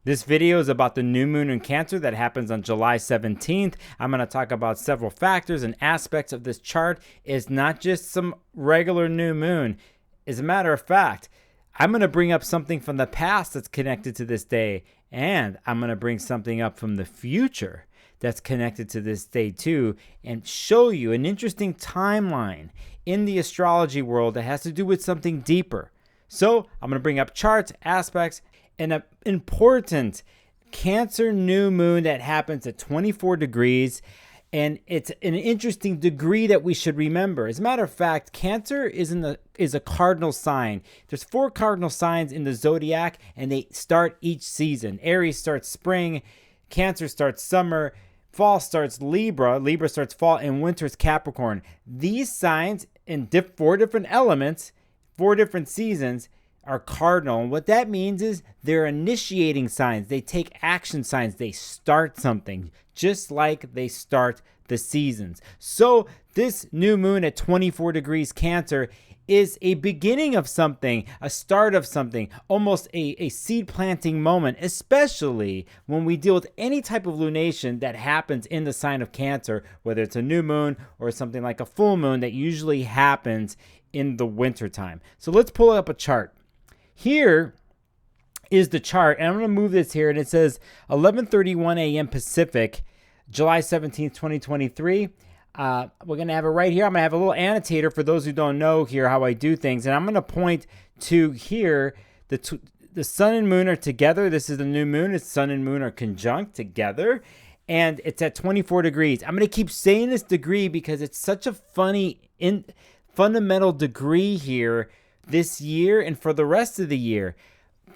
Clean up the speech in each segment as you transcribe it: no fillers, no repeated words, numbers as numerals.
This video is about the new moon in Cancer that happens on July 17th. I'm going to talk about several factors and aspects of this chart. It's not just some regular new moon. As a matter of fact, I'm going to bring up something from the past that's connected to this day, and I'm going to bring something up from the future that's connected to this day too, and show you an interesting timeline in the astrology world that has to do with something deeper. So I'm going to bring up charts, aspects, and an important Cancer new moon that happens at 24 degrees. And it's an interesting degree that we should remember. As a matter of fact, Cancer is a cardinal sign. There's 4 cardinal signs in the zodiac, and they start each season. Aries starts spring, Cancer starts summer, fall starts Libra, Libra starts fall, and winter is Capricorn. These signs in 4 different elements, 4 different seasons, are cardinal. And what that means is they're initiating signs. They take action signs. They start something, just like they start the seasons. So this new moon at 24 degrees Cancer is a beginning of something, a start of something, almost a seed planting moment, especially when we deal with any type of lunation that happens in the sign of Cancer, whether it's a new moon or something like a full moon that usually happens in the winter time. So let's pull up a chart. Here is the chart, and I'm going to move this here, and it says 11:31 a.m. Pacific, July 17th, 2023. We're going to have it right here. I'm going to have a little annotator for those who don't know here how I do things, and I'm going to point to here the sun and moon are together. This is the new moon. It's sun and moon are conjunct together, and it's at 24 degrees. I'm going to keep saying this degree because it's such a funny, fundamental degree here this year and for the rest of the year.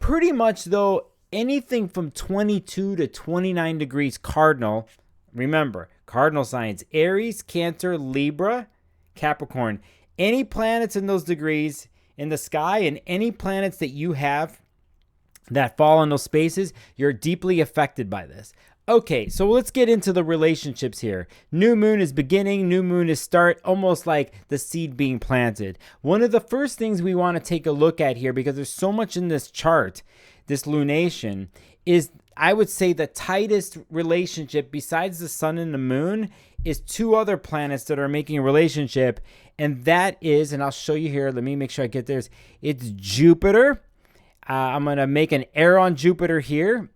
Pretty much though, anything from 22 to 29 degrees cardinal. Remember, cardinal signs: Aries, Cancer, Libra, Capricorn. Any planets in those degrees in the sky, and any planets that you have that fall in those spaces, you're deeply affected by this. Okay, so let's get into the relationships here. New moon is beginning, new moon is start, almost like the seed being planted. One of the first things we want to take a look at here, because there's so much in this chart, this lunation, is, I would say, the tightest relationship besides the sun and the moon is 2 other planets that are making a relationship, and that is, and I'll show you here, let me make sure I get this, it's Jupiter. I'm going to make an arrow on Jupiter here.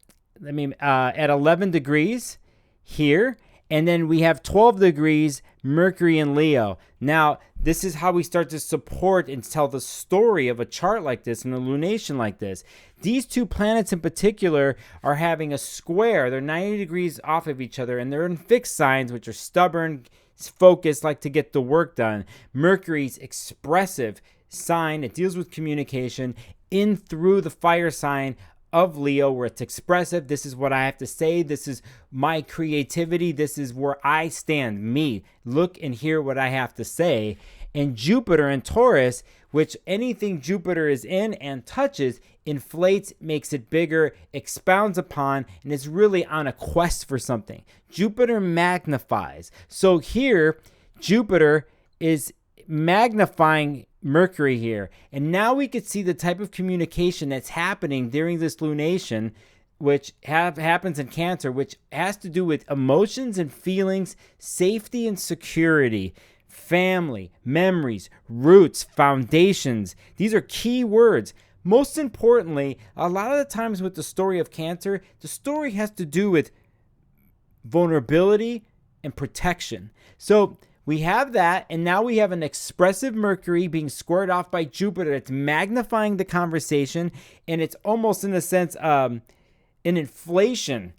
At 11 degrees here, and then we have 12 degrees Mercury in Leo. Now, this is how we start to support and tell the story of a chart like this and a lunation like this. These 2 planets in particular are having a square. They're 90 degrees off of each other, and they're in fixed signs, which are stubborn, focused, like to get the work done. Mercury's expressive sign. It deals with communication in through the fire sign of Leo, where it's expressive. This is what I have to say. This is my creativity. This is where I stand, me. Look and hear what I have to say. And Jupiter in Taurus, which anything Jupiter is in and touches, inflates, makes it bigger, expounds upon, and is really on a quest for something. Jupiter magnifies. So here, Jupiter is magnifying Mercury here, and now we could see the type of communication that's happening during this lunation, which happens in Cancer, which has to do with emotions and feelings, safety and security, family, memories, roots, foundations. These are key words. Most importantly, a lot of the times with the story of Cancer, the story has to do with vulnerability and protection. So we have that, and now we have an expressive Mercury being squared off by Jupiter. It's magnifying the conversation, and it's almost, in a sense, an inflation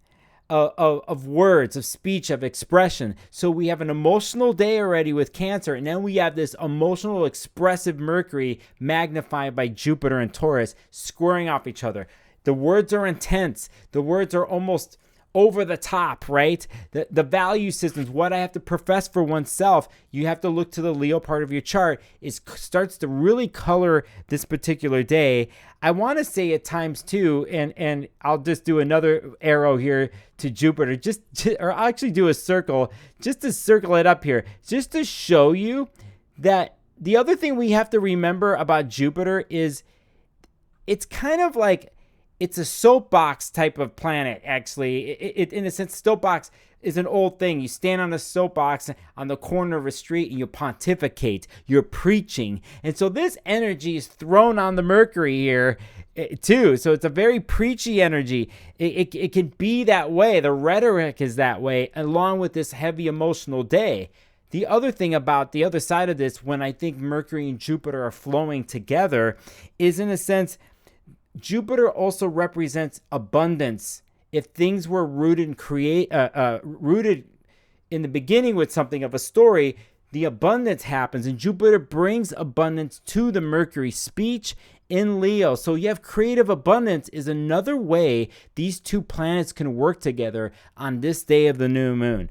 of words, of speech, of expression. So we have an emotional day already with Cancer, and then we have this emotional, expressive Mercury magnified by Jupiter and Taurus, squaring off each other. The words are intense. The words are almost over the top, right? The value systems, what I have to profess for oneself, you have to look to the Leo part of your chart, starts to really color this particular day. I want to say at times too, and I'll just do another arrow here to Jupiter, or I'll actually do a circle, just to circle it up here, just to show you that the other thing we have to remember about Jupiter is it's kind of like it's a soapbox type of planet, actually. In a sense, soapbox is an old thing. You stand on a soapbox on the corner of a street and you pontificate. You're preaching. And so this energy is thrown on the Mercury here too. So it's a very preachy energy. It can be that way. The rhetoric is that way, along with this heavy emotional day. The other thing about the other side of this, when I think Mercury and Jupiter are flowing together, is in a sense, Jupiter also represents abundance. If things were rooted in the beginning with something of a story, the abundance happens, and Jupiter brings abundance to the Mercury speech in Leo. So you have creative abundance is another way these two planets can work together on this day of the new moon.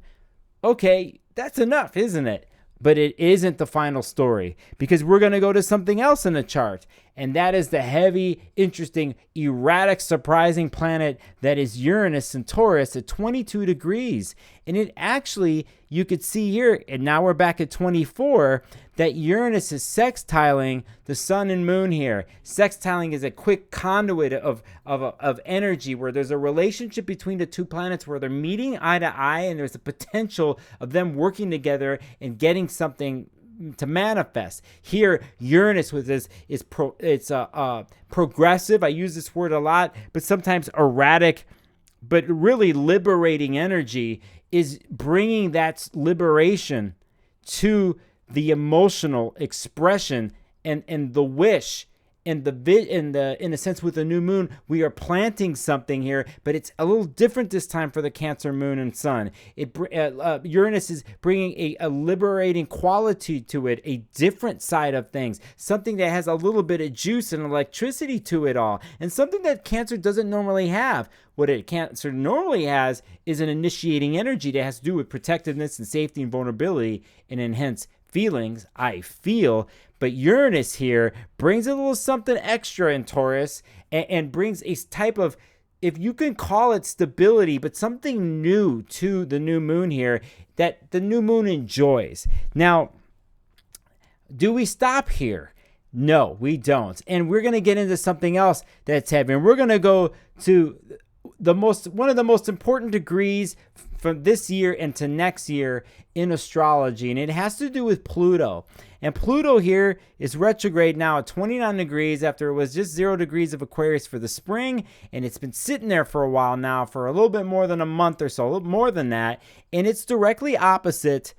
Okay, that's enough, isn't it? But it isn't the final story, because we're going to go to something else in the chart, and that is the heavy, interesting, erratic, surprising planet that is Uranus in Taurus at 22 degrees. And it actually, you could see here, and now we're back at 24, that Uranus is sextiling the sun and moon here. Sextiling is a quick conduit of energy, where there's a relationship between the two planets where they're meeting eye to eye, and there's a potential of them working together and getting something to manifest. Here, Uranus with this is progressive. I use this word a lot, but sometimes erratic, but really liberating energy, is bringing that liberation to the emotional expression and the wish and in a sense, with the new moon, we are planting something here, but it's a little different this time for the Cancer moon and sun. Uranus is bringing a liberating quality to it, a different side of things, something that has a little bit of juice and electricity to it all, and something that Cancer doesn't normally have. What Cancer normally has is an initiating energy that has to do with protectiveness and safety and vulnerability, and hence feelings. I feel. But Uranus here brings a little something extra in Taurus, and brings a type of, if you can call it stability, but something new to the new moon here that the new moon enjoys. Now, do we stop here? No, we don't. And we're going to get into something else that's heavy. And we're going to go to one of the most important degrees from this year into next year in astrology, and it has to do with Pluto. And Pluto here is retrograde now at 29 degrees after it was just 0 degrees of Aquarius for the spring, and it's been sitting there for a while now, for a little bit more than a month or so, a little more than that, and it's directly opposite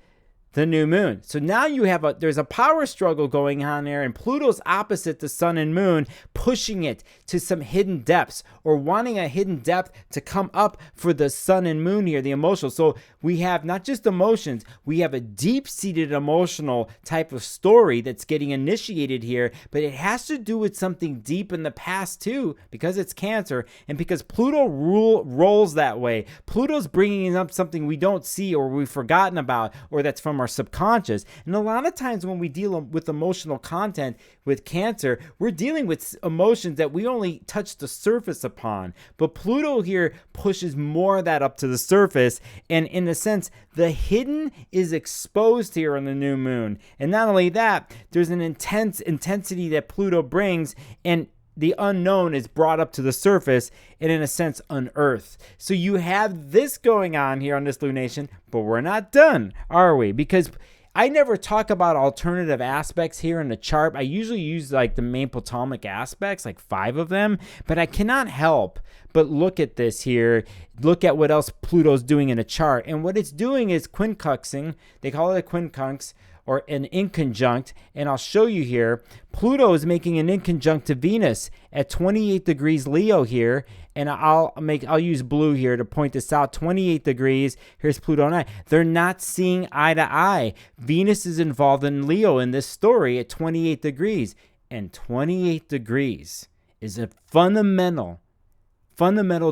the new moon. So now there's a power struggle going on there, and Pluto's opposite the sun and moon, pushing it to some hidden depths, or wanting a hidden depth to come up for the sun and moon here, the emotional. So we have not just emotions, we have a deep-seated emotional type of story that's getting initiated here, but it has to do with something deep in the past too, because it's Cancer, and because Pluto rolls that way. Pluto's bringing up something we don't see, or we've forgotten about, or that's from our subconscious. And a lot of times when we deal with emotional content with Cancer, we're dealing with emotions that we only touch the surface upon. But Pluto here pushes more of that up to the surface, and in a sense, the hidden is exposed here on the new moon. And not only that, there's an intensity that Pluto brings, and the unknown is brought up to the surface and, in a sense, unearthed. So you have this going on here on this lunation, but we're not done, are we? Because I never talk about alternative aspects here in the chart. I usually use like the main Ptolemaic aspects, like 5 of them, but I cannot help but look at this here, look at what else Pluto's doing in a chart. And what it's doing is quincunxing. They call it a quincunx, or an inconjunct, and I'll show you here. Pluto is making an inconjunct to Venus at 28 degrees Leo here, and I'll use blue here to point this out. 28 degrees. Here's Pluto and I. They're not seeing eye to eye. Venus is involved in Leo in this story at 28 degrees, and 28 degrees is a fundamental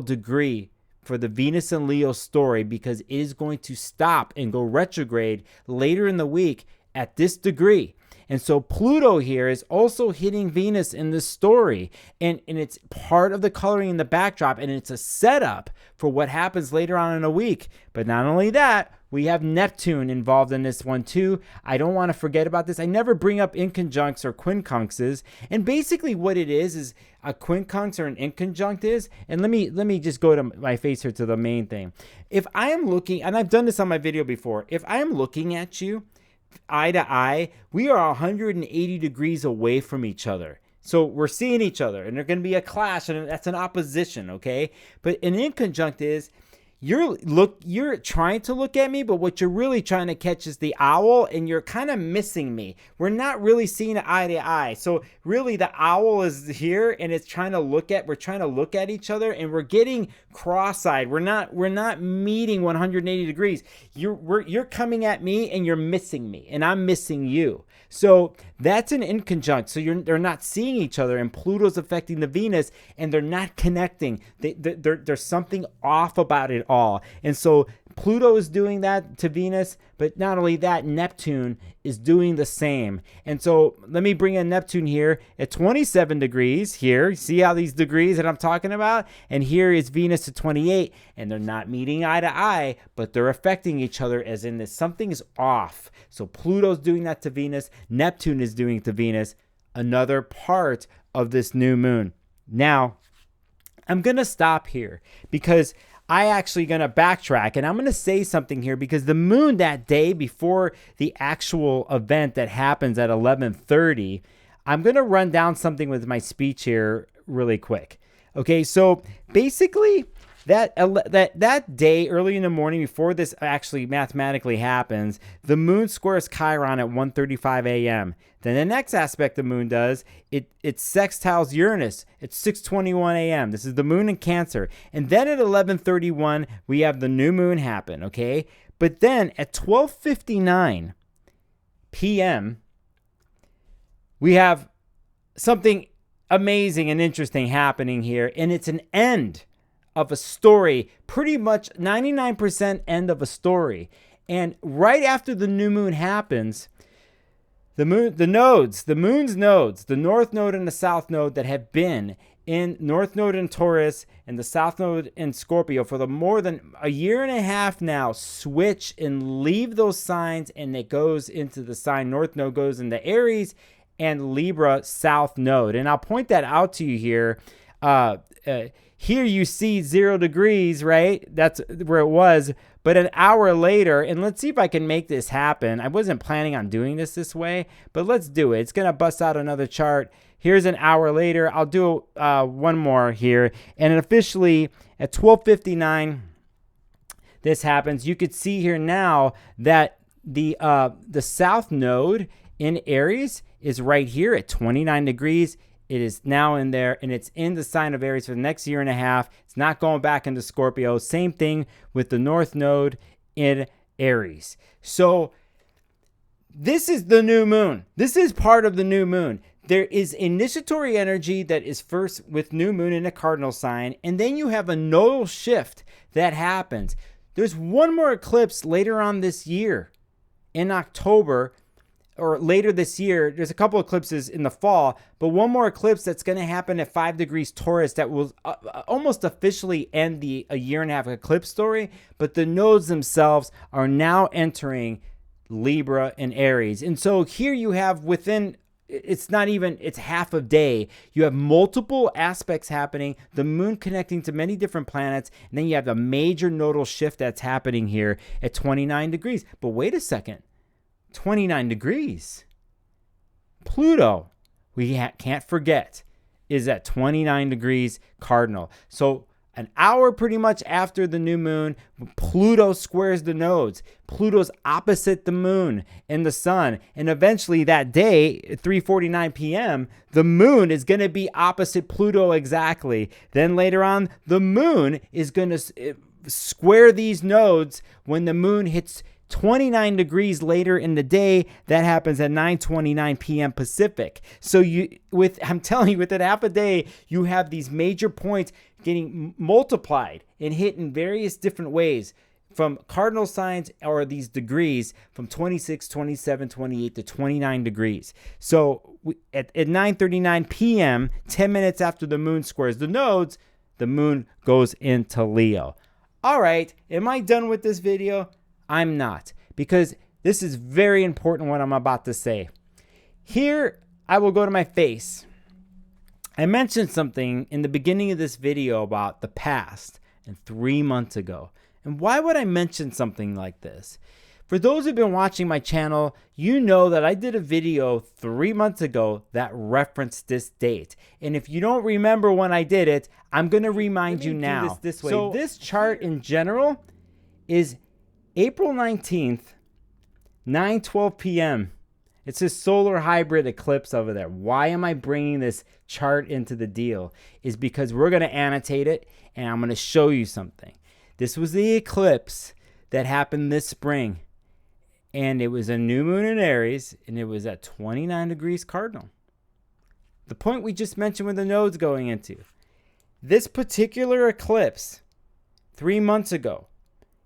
degree for the Venus and Leo story, because it is going to stop and go retrograde later in the week at this degree. And so Pluto here is also hitting Venus in this story. And it's part of the coloring in the backdrop. And it's a setup for what happens later on in the week. But not only that, we have Neptune involved in this one too. I don't want to forget about this. I never bring up inconjuncts or quincunxes. And basically what it is a quincunx or an inconjunct is, and let me just go to my face here to the main thing. If I am looking, and I've done this on my video before, if I am looking at you eye to eye, we are 180 degrees away from each other. So we're seeing each other, and there's going to be a clash, and that's an opposition, okay? But an inconjunct is you're trying to look at me, but what you're really trying to catch is the owl, and you're kind of missing me. We're not really seeing eye to eye. So really the owl is here, and we're trying to look at each other, and we're getting cross-eyed. We're not meeting 180 degrees. You're coming at me, and you're missing me, and I'm missing you. So that's an inconjunct. So they're not seeing each other, and Pluto's affecting the Venus, and they're not connecting. There's something off about it all. And so Pluto is doing that to Venus, but not only that, Neptune is doing the same. And so let me bring in Neptune here at 27 degrees here. See how these degrees that I'm talking about? And here is Venus at 28, and they're not meeting eye to eye, but they're affecting each other, as in this something is off. So Pluto's doing that to Venus. Neptune is doing it to Venus. Another part of this new moon. Now, I'm going to stop here because I actually going to backtrack, and I'm going to say something here because the moon that day before the actual event that happens at 11:30, I'm going to run down something with my speech here really quick. Okay, so basically that day early in the morning before this actually mathematically happens, the moon squares Chiron at 1:35 a.m. Then the next aspect the moon does, it sextiles Uranus at 6:21 a.m. This is the moon in Cancer. And then at 11:31, we have the new moon happen, okay? But then at 12:59 p.m., we have something amazing and interesting happening here, and it's an end of a story, pretty much 99% end of a story. And right after the new moon happens, the moon's nodes, the north node and the south node that have been in north node in Taurus and the south node in Scorpio for the more than a year and a half now, switch and leave those signs, and it goes into the sign. North node goes into Aries and Libra south node. And I'll point that out to you here. Here you see 0 degrees, right? That's where it was. But an hour later, and let's see if I can make this happen. I wasn't planning on doing this way, but let's do it. It's going to bust out another chart. Here's an hour later. I'll do one more here. And officially at 12:59, this happens. You could see here now that the south node in Aries is right here at 29 degrees. It is now in there, and it's in the sign of Aries for the next year and a half. It's not going back into Scorpio. Same thing with the north node in Aries. So this is the new moon. This is part of the new moon. There is initiatory energy that is first with new moon in a cardinal sign, and then you have a nodal shift that happens. There's one more eclipse later on this year in October, or later this year. There's a couple eclipses in the fall, but one more eclipse that's going to happen at 5 degrees Taurus that will almost officially end a year and a half eclipse story. But the nodes themselves are now entering Libra and Aries. And so here you have it's half a day. You have multiple aspects happening, the moon connecting to many different planets, and then you have the major nodal shift that's happening here at 29 degrees. But wait a second. 29 degrees. Pluto, we can't forget, is at 29 degrees cardinal. So an hour pretty much after the new moon, Pluto squares the nodes. Pluto's opposite the moon and the sun. And eventually that day, at 3:49 p.m., the moon is going to be opposite Pluto exactly. Then later on, the moon is going to square these nodes when the moon hits 29 degrees later in the day. That happens at 9:29 p.m. Pacific. So I'm telling you, within half a day, you have these major points getting multiplied and hit in various different ways. from cardinal signs or these degrees from 26, 27, 28 to 29 degrees. So at 9:39 p.m., 10 minutes after the moon squares the nodes, the moon goes into Leo. All right, am I done with this video? I'm not, because this is very important what I'm about to say. Here, I will go to my face. I mentioned something in the beginning of this video about the past and 3 months ago. And why would I mention something like this? For those who've been watching my channel, you know that I did a video 3 months ago that referenced this date. And if you don't remember when I did it, I'm going to remind you now. This way. So this chart in general is April 19th, 9:12 p.m. It's a solar hybrid eclipse over there. Why am I bringing this chart into the deal? Is because we're going to annotate it and I'm going to show you something. This was the eclipse that happened this spring. And it was a new moon in Aries, and it was at 29 degrees cardinal. The point we just mentioned with the nodes going into. This particular eclipse, 3 months ago,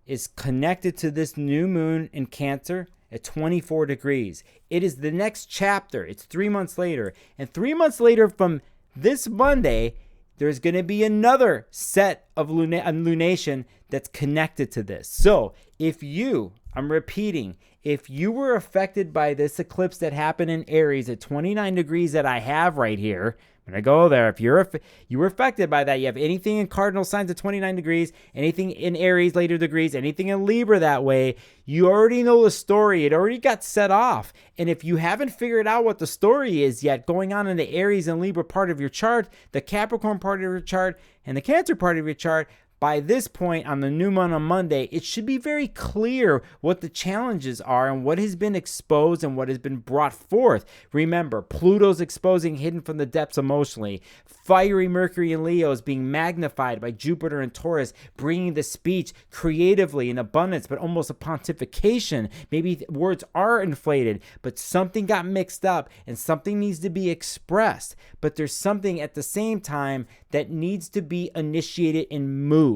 is connected to this new moon in Cancer at 24 degrees. It is the next chapter. It's 3 months later. And 3 months later from this Monday, there's going to be another set of lunation that's connected to this. So if you, I'm repeating, if you were affected by this eclipse that happened in Aries at 29 degrees that I have right here, I'm going to go there. If you were affected by that, you have anything in cardinal signs at 29 degrees, anything in Aries later degrees, anything in Libra that way, you already know the story. It already got set off. And if you haven't figured out what the story is yet going on in the Aries and Libra part of your chart, the Capricorn part of your chart, and the Cancer part of your chart, by this point on the new moon on Monday, it should be very clear what the challenges are and what has been exposed and what has been brought forth. Remember, Pluto's exposing hidden from the depths emotionally. Fiery Mercury and Leo is being magnified by Jupiter and Taurus, bringing the speech creatively in abundance, but almost a pontification. Maybe words are inflated, but something got mixed up and something needs to be expressed. But there's something at the same time that needs to be initiated and moved.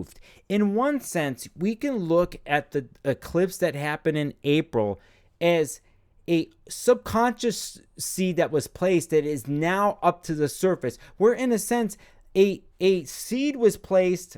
In one sense, we can look at the eclipse that happened in April as a subconscious seed that was placed that is now up to the surface, where in a sense a seed was placed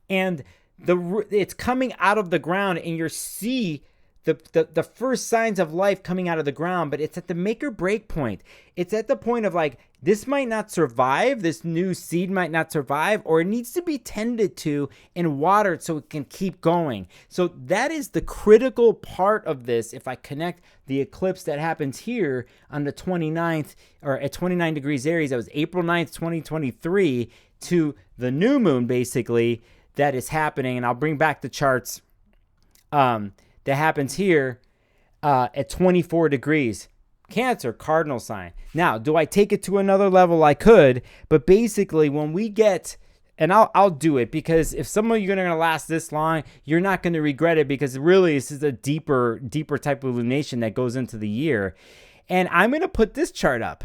and it's coming out of the ground, and you see the first signs of life coming out of the ground, but it's at the make or break point. It's at the point of like, this might not survive, this new seed might not survive, or it needs to be tended to and watered so it can keep going. So that is the critical part of this. If I connect the eclipse that happens here on the 29th, or at 29 degrees Aries, that was April 9th, 2023, to the new moon basically that is happening, and I'll bring back the charts that happens here at 24 degrees. Cancer, cardinal sign. Now, do I take it to another level? I could, but basically when we get, and I'll do it, because if some of you are going to last this long, you're not going to regret it, because really this is a deeper type of lunation that goes into the year. And I'm going to put this chart up.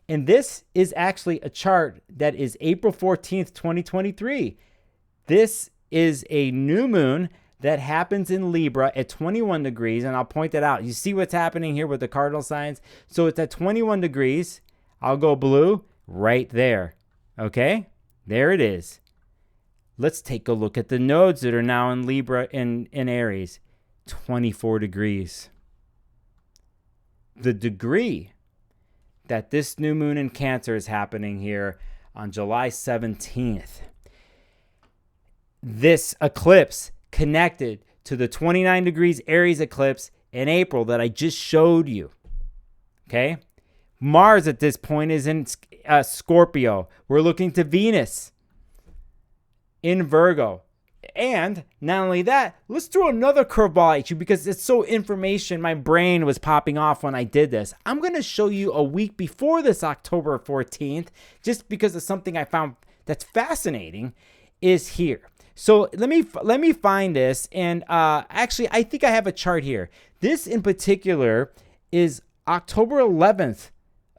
And this is actually a chart that is April 14th, 2023. This is a new moon that happens in Libra at 21 degrees, and I'll point that out. You see what's happening here with the cardinal signs? So it's at 21 degrees. I'll go blue right there. Okay? There it is. Let's take a look at the nodes that are now in Libra in Aries. 24 degrees. The degree that this new moon in Cancer is happening here on July 17th. This eclipse connected to the 29 degrees Aries eclipse in April that I just showed you. Okay? Mars at this point is in Scorpio. We're looking to Venus in Virgo. And not only that, let's throw another curveball at you, because it's so information. My brain was popping off when I did this. I'm going to show you a week before this October 14th, just because of something I found that's fascinating, is here. So let me find this, and actually I think I have a chart here. This in particular is October 11th.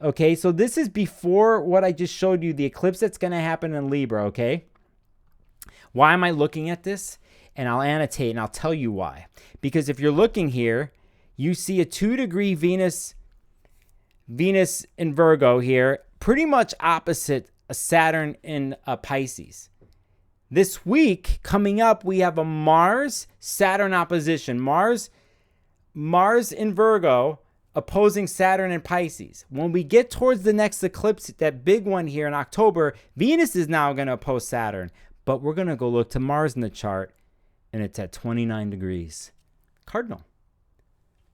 Okay, so this is before what I just showed you, the eclipse that's going to happen in Libra. Okay, why am I looking at this? and I'll annotate and I'll tell you why. Because if you're looking here, you see a 2-degree Venus in Virgo here, pretty much opposite a Saturn in Pisces. This week coming up, we have a Mars-Saturn opposition. Mars in Virgo opposing Saturn in Pisces. When we get towards the next eclipse, that big one here in October, Venus is now going to oppose Saturn. But we're going to go look to Mars in the chart, and it's at 29 degrees cardinal,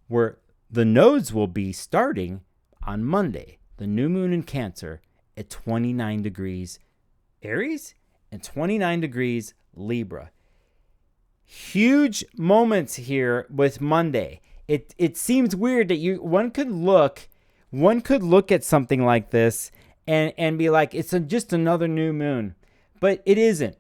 where the nodes will be starting on Monday, the new moon in Cancer at 29 degrees Aries and 29 degrees Libra. Huge moments here with Monday. It seems weird that one could look at something like this and be like, it's just another new moon. But it isn't.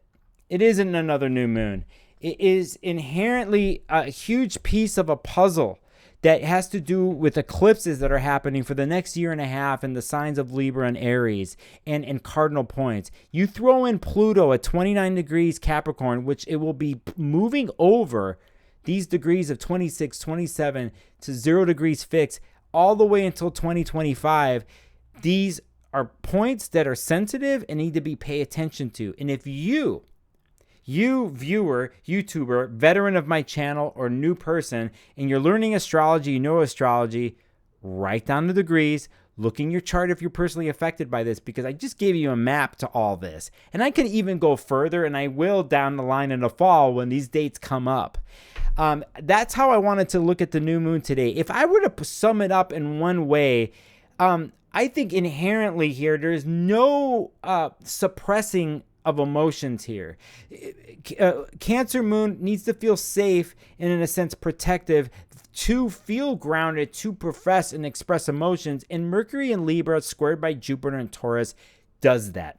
It isn't another new moon. It is inherently a huge piece of a puzzle that has to do with eclipses that are happening for the next year and a half in the signs of Libra and Aries and cardinal points. You throw in Pluto at 29 degrees Capricorn, which it will be moving over these degrees of 26, 27 to 0 degrees fixed all the way until 2025. These are points that are sensitive and need to be paid attention to. And if you viewer, YouTuber, veteran of my channel, or new person, and you're learning astrology, you know astrology, write down the degrees, look in your chart if you're personally affected by this, because I just gave you a map to all this. And I can even go further, and I will down the line in the fall when these dates come up. That's how I wanted to look at the new moon today. If I were to sum it up in one way, I think inherently here, there's no suppressing of emotions here. Cancer moon needs to feel safe and in a sense protective to feel grounded, to profess and express emotions. And Mercury in Libra squared by Jupiter and Taurus does that.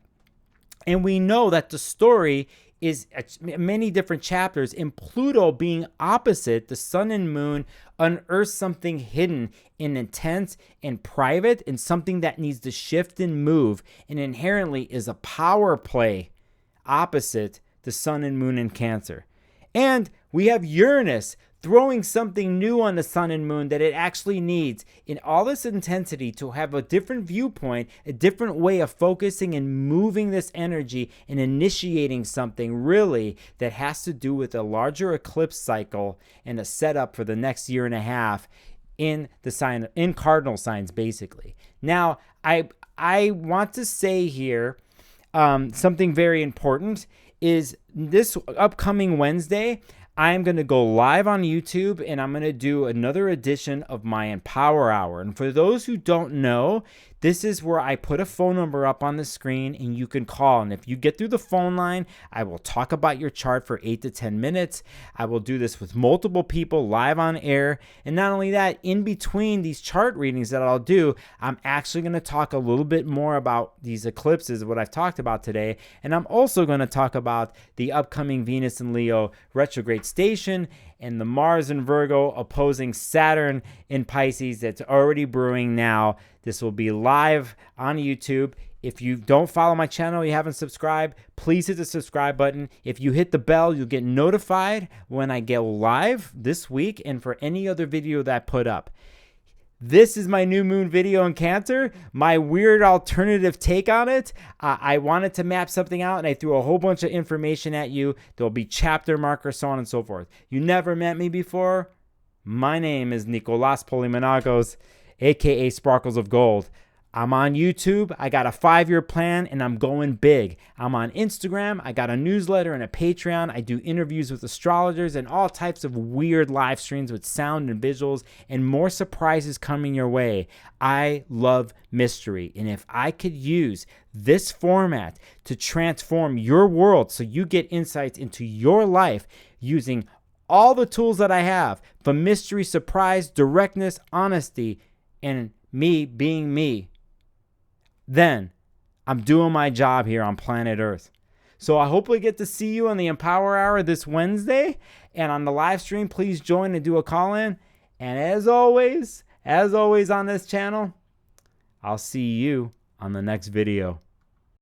And we know that the story is many different chapters, and Pluto being opposite the sun and moon unearths something hidden and intense and private, and something that needs to shift and move, and inherently is a power play opposite the sun and moon in Cancer. And we have Uranus throwing something new on the sun and moon that it actually needs in all this intensity to have a different viewpoint, a different way of focusing and moving this energy and initiating something really that has to do with a larger eclipse cycle and a setup for the next year and a half in the sign, in cardinal signs, basically. Now, I want to say here something very important is this upcoming Wednesday, I'm going to go live on YouTube, and I'm going to do another edition of my Empower Hour. And for those who don't know, this is where I put a phone number up on the screen and you can call. And if you get through the phone line, I will talk about your chart for 8 to 10 minutes. I will do this with multiple people live on air. And not only that, in between these chart readings that I'll do, I'm actually going to talk a little bit more about these eclipses, what I've talked about today. And I'm also going to talk about the upcoming Venus in Leo retrograde station and the Mars in Virgo opposing Saturn in Pisces that's already brewing now. This will be live on YouTube. If you don't follow my channel, you haven't subscribed, please hit the subscribe button. If you hit the bell, you'll get notified when I go live this week and for any other video that I put up. This is my new moon video in Cancer, my weird alternative take on it. I wanted to map something out, and I threw a whole bunch of information at you. There'll be chapter markers, so on and so forth. You never met me before? My name is Nicolas Polymenagos, aka Sparkles of Gold. I'm on YouTube. I got a 5-year plan, and I'm going big. I'm on Instagram. I got a newsletter and a Patreon. I do interviews with astrologers and all types of weird live streams with sound and visuals, and more surprises coming your way. I love mystery, and if I could use this format to transform your world so you get insights into your life using all the tools that I have, from mystery, surprise, directness, honesty, and me being me, then I'm doing my job here on planet Earth. So I hopefully get to see you on the Empower Hour this Wednesday. And on the live stream, please join and do a call-in. And as always on this channel, I'll see you on the next video.